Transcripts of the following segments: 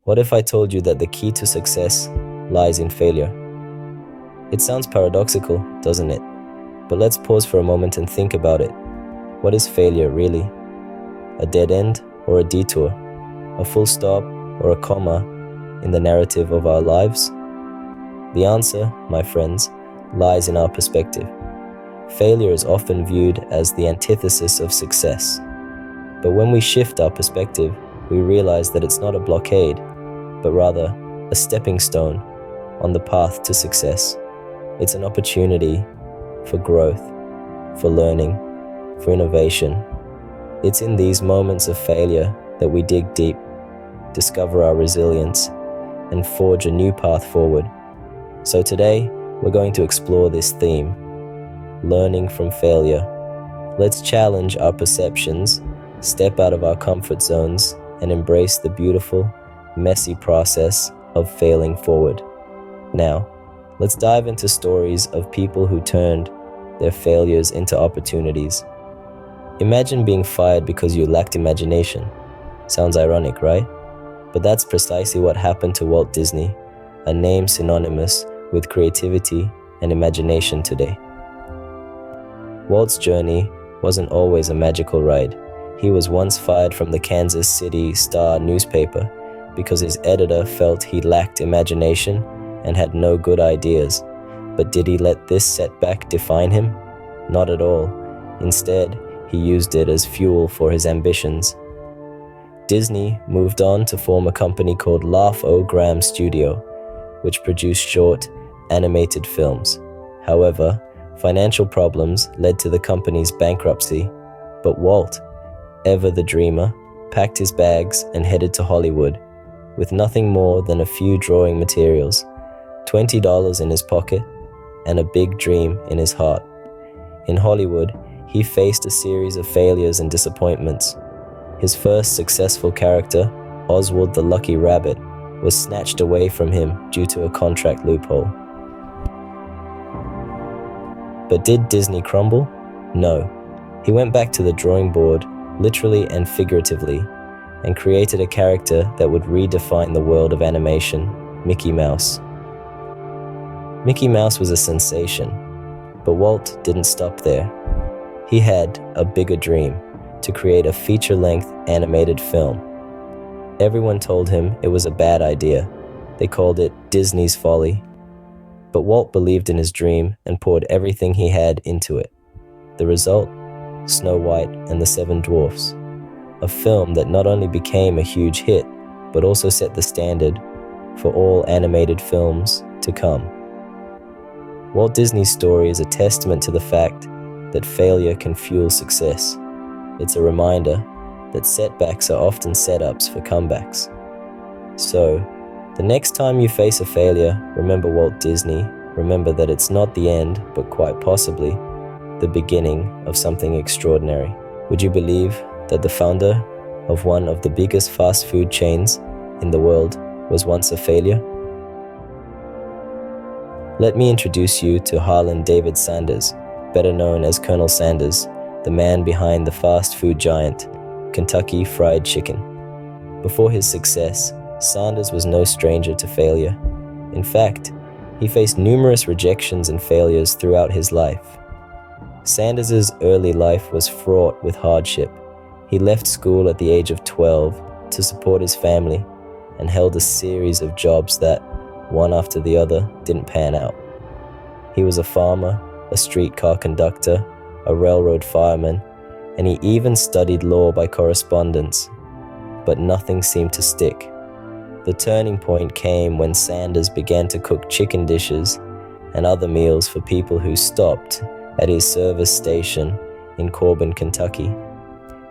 What if I told you that the key to success lies in failure? It sounds paradoxical, doesn't it? But let's pause for a moment and think about it. What is failure really? A dead end or a detour? A full stop or a comma in the narrative of our lives? The answer, my friends, lies in our perspective. Failure is often viewed as the antithesis of success. But when we shift our perspective, we realize that it's not a blockade, but rather a stepping stone on the path to success. It's an opportunity for growth, for learning, for innovation. It's in these moments of failure that we dig deep, discover our resilience, and forge a new path forward. So today, we're going to explore this theme, learning from failure. Let's challenge our perceptions, step out of our comfort zones, and embrace the beautiful, messy process of failing forward. Now, let's dive into stories of people who turned their failures into opportunities. Imagine being fired because you lacked imagination. Sounds ironic, right? But that's precisely what happened to Walt Disney, a name synonymous with creativity and imagination today. Walt's journey wasn't always a magical ride. He was once fired from the Kansas City Star newspaper because his editor felt he lacked imagination and had no good ideas. But did he let this setback define him? Not at all. Instead, he used it as fuel for his ambitions. Disney moved on to form a company called Laugh-O-Gram Studio, which produced short, animated films. However, financial problems led to the company's bankruptcy, but Walt, ever the dreamer, packed his bags and headed to Hollywood, with nothing more than a few drawing materials, $20 in his pocket, and a big dream in his heart. In Hollywood, he faced a series of failures and disappointments. His first successful character, Oswald the Lucky Rabbit, was snatched away from him due to a contract loophole. But did Disney crumble? No. He went back to the drawing board, literally and figuratively, and created a character that would redefine the world of animation, Mickey Mouse. Mickey Mouse was a sensation, but Walt didn't stop there. He had a bigger dream, to create a feature-length animated film. Everyone told him it was a bad idea. They called it Disney's folly. But Walt believed in his dream and poured everything he had into it. The result? Snow White and the Seven Dwarfs. A film that not only became a huge hit, but also set the standard for all animated films to come. Walt Disney's story is a testament to the fact that failure can fuel success. It's a reminder that setbacks are often setups for comebacks. So, the next time you face a failure, remember Walt Disney. Remember that it's not the end, but quite possibly the beginning of something extraordinary. Would you believe that the founder of one of the biggest fast food chains in the world was once a failure? Let me introduce you to Harlan David Sanders, better known as Colonel Sanders, the man behind the fast food giant, Kentucky Fried Chicken. Before his success, Sanders was no stranger to failure. In fact, he faced numerous rejections and failures throughout his life. Sanders' early life was fraught with hardship. He left school at the age of 12 to support his family and held a series of jobs that, one after the other, didn't pan out. He was a farmer, a streetcar conductor, a railroad fireman, and he even studied law by correspondence. But nothing seemed to stick. The turning point came when Sanders began to cook chicken dishes and other meals for people who stopped at his service station in Corbin, Kentucky.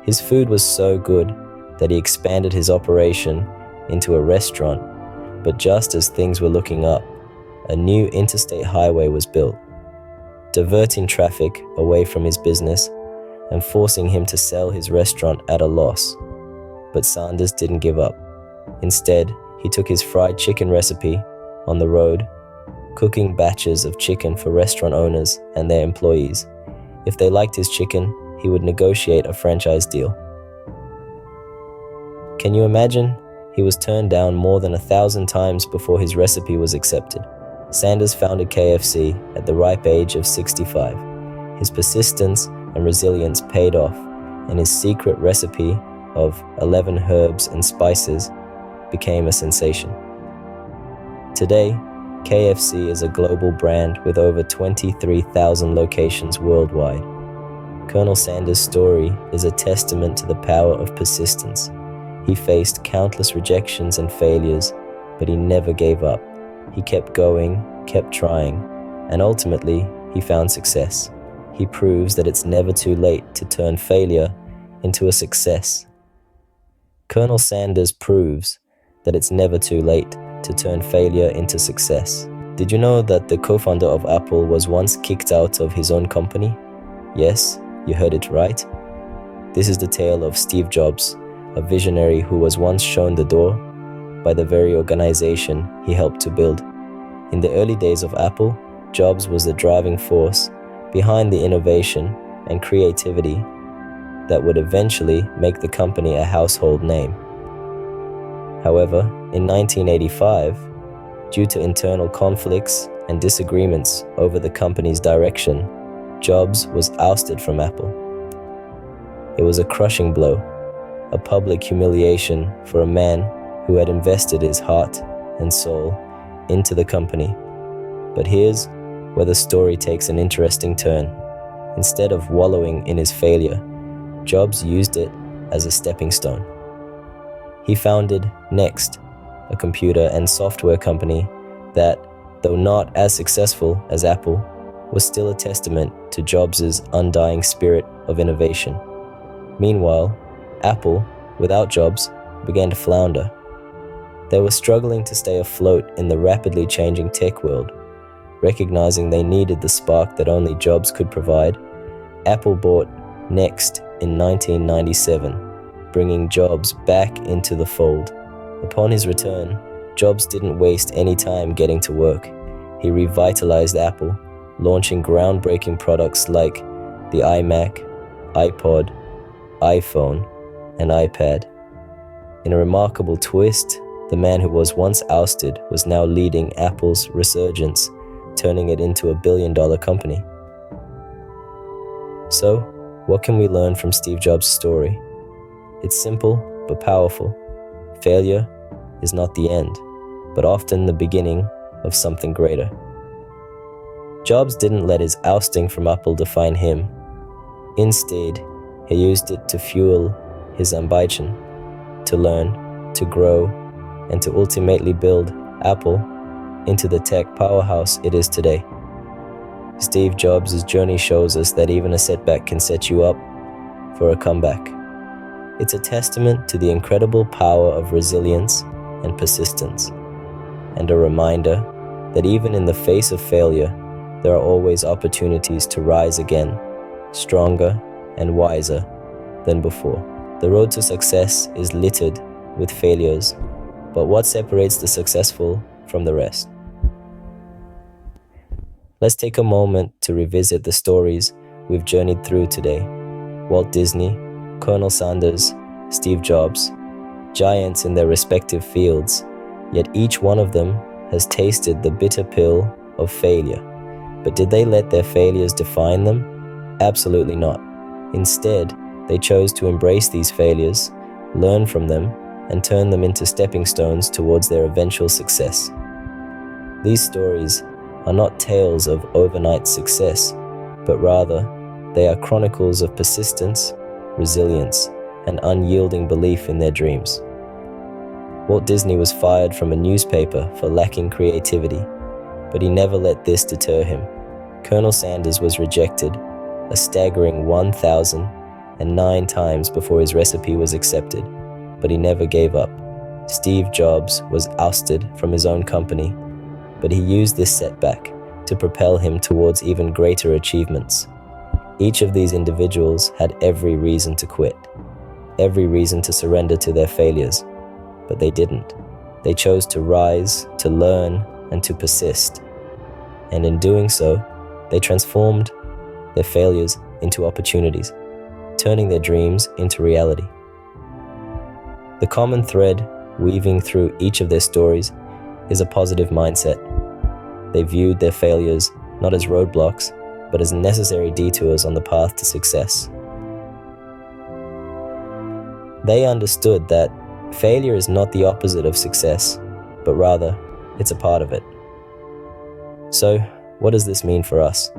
His food was so good that he expanded his operation into a restaurant, but just as things were looking up, a new interstate highway was built, diverting traffic away from his business and forcing him to sell his restaurant at a loss. But Sanders didn't give up. Instead, he took his fried chicken recipe on the road, cooking batches of chicken for restaurant owners and their employees. If they liked his chicken, he would negotiate a franchise deal. Can you imagine? He was turned down more than 1,000 times before his recipe was accepted. Sanders founded KFC at the ripe age of 65. His persistence and resilience paid off, and his secret recipe of 11 herbs and spices became a sensation. Today, KFC is a global brand with over 23,000 locations worldwide. Colonel Sanders' story is a testament to the power of persistence. He faced countless rejections and failures, but he never gave up. He kept going, kept trying, and ultimately, he found success. He proves that it's never too late to turn failure into a success. Colonel Sanders proves that it's never too late to turn failure into success. Did you know that the co-founder of Apple was once kicked out of his own company? Yes, you heard it right. This is the tale of Steve Jobs, a visionary who was once shown the door by the very organization he helped to build. In the early days of Apple, Jobs was the driving force behind the innovation and creativity that would eventually make the company a household name. However, in 1985, due to internal conflicts and disagreements over the company's direction, Jobs was ousted from Apple. It was a crushing blow, a public humiliation for a man who had invested his heart and soul into the company. But here's where the story takes an interesting turn. Instead of wallowing in his failure, Jobs used it as a stepping stone. He founded Next, a computer and software company that, though not as successful as Apple, was still a testament to Jobs' undying spirit of innovation. Meanwhile, Apple, without Jobs, began to flounder. They were struggling to stay afloat in the rapidly changing tech world. Recognizing they needed the spark that only Jobs could provide, Apple bought Next in 1997, bringing Jobs back into the fold. Upon his return, Jobs didn't waste any time getting to work. He revitalized Apple, launching groundbreaking products like the iMac, iPod, iPhone, and iPad. In a remarkable twist, the man who was once ousted was now leading Apple's resurgence, turning it into a billion-dollar company. So, what can we learn from Steve Jobs' story? It's simple but powerful. Failure is not the end, but often the beginning of something greater. Jobs didn't let his ousting from Apple define him. Instead, he used it to fuel his ambition, to learn, to grow, and to ultimately build Apple into the tech powerhouse it is today. Steve Jobs' journey shows us that even a setback can set you up for a comeback. It's a testament to the incredible power of resilience and persistence, and a reminder that even in the face of failure, there are always opportunities to rise again, stronger and wiser than before. The road to success is littered with failures, but what separates the successful from the rest? Let's take a moment to revisit the stories we've journeyed through today. Walt Disney, Colonel Sanders, Steve Jobs, giants in their respective fields, yet each one of them has tasted the bitter pill of failure. But did they let their failures define them? Absolutely not. Instead, they chose to embrace these failures, learn from them, and turn them into stepping stones towards their eventual success. These stories are not tales of overnight success, but rather, they are chronicles of persistence, resilience, and unyielding belief in their dreams. Walt Disney was fired from a newspaper for lacking creativity, but he never let this deter him. Colonel Sanders was rejected a staggering 1,009 times before his recipe was accepted, but he never gave up. Steve Jobs was ousted from his own company, but he used this setback to propel him towards even greater achievements. Each of these individuals had every reason to quit, every reason to surrender to their failures, but they didn't. They chose to rise, to learn, and to persist. And in doing so, they transformed their failures into opportunities, turning their dreams into reality. The common thread weaving through each of their stories is a positive mindset. They viewed their failures not as roadblocks, but as necessary detours on the path to success. They understood that failure is not the opposite of success, but rather, it's a part of it. So, what does this mean for us?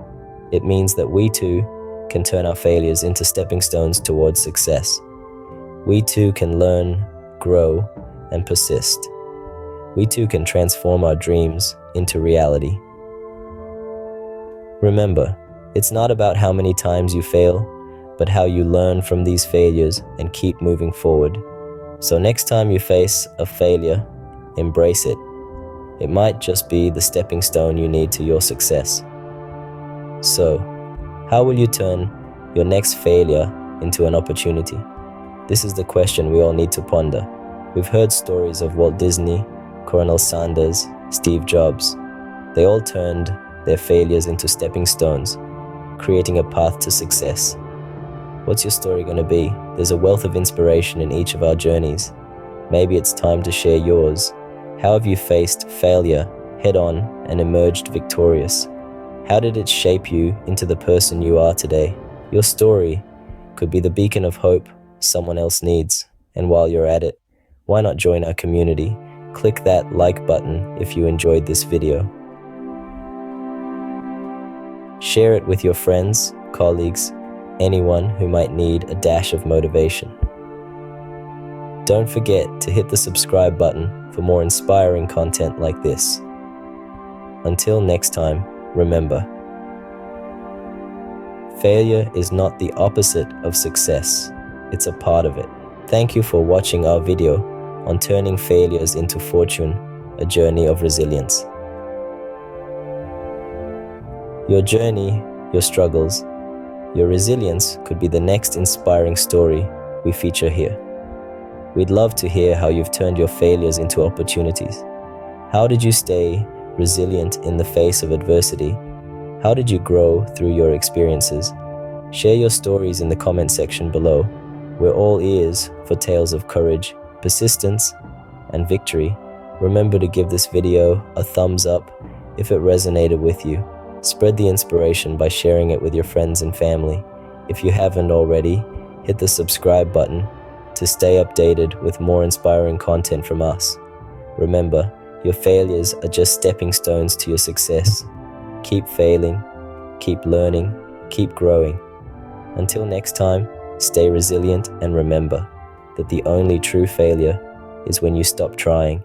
It means that we too can turn our failures into stepping stones towards success. We too can learn, grow, and persist. We too can transform our dreams into reality. Remember, it's not about how many times you fail, but how you learn from these failures and keep moving forward. So next time you face a failure, embrace it. It might just be the stepping stone you need to your success. So, how will you turn your next failure into an opportunity? This is the question we all need to ponder. We've heard stories of Walt Disney, Colonel Sanders, Steve Jobs. They all turned their failures into stepping stones, creating a path to success. What's your story going to be? There's a wealth of inspiration in each of our journeys. Maybe it's time to share yours. How have you faced failure head-on and emerged victorious? How did it shape you into the person you are today? Your story could be the beacon of hope someone else needs. And while you're at it, why not join our community? Click that like button if you enjoyed this video. Share it with your friends, colleagues, anyone who might need a dash of motivation. Don't forget to hit the subscribe button for more inspiring content like this. Until next time, remember, failure is not the opposite of success, it's a part of it. Thank you for watching our video on turning failures into fortune, a journey of resilience. Your journey, your struggles, your resilience could be the next inspiring story we feature here. We'd love to hear how you've turned your failures into opportunities. How did you stay resilient in the face of adversity? How did you grow through your experiences? Share your stories in the comment section below. We're all ears for tales of courage, persistence, and victory. Remember to give this video a thumbs up if it resonated with you. Spread the inspiration by sharing it with your friends and family. If you haven't already, hit the subscribe button to stay updated with more inspiring content from us. Remember, your failures are just stepping stones to your success. Keep failing, keep learning, keep growing. Until next time, stay resilient and remember that the only true failure is when you stop trying.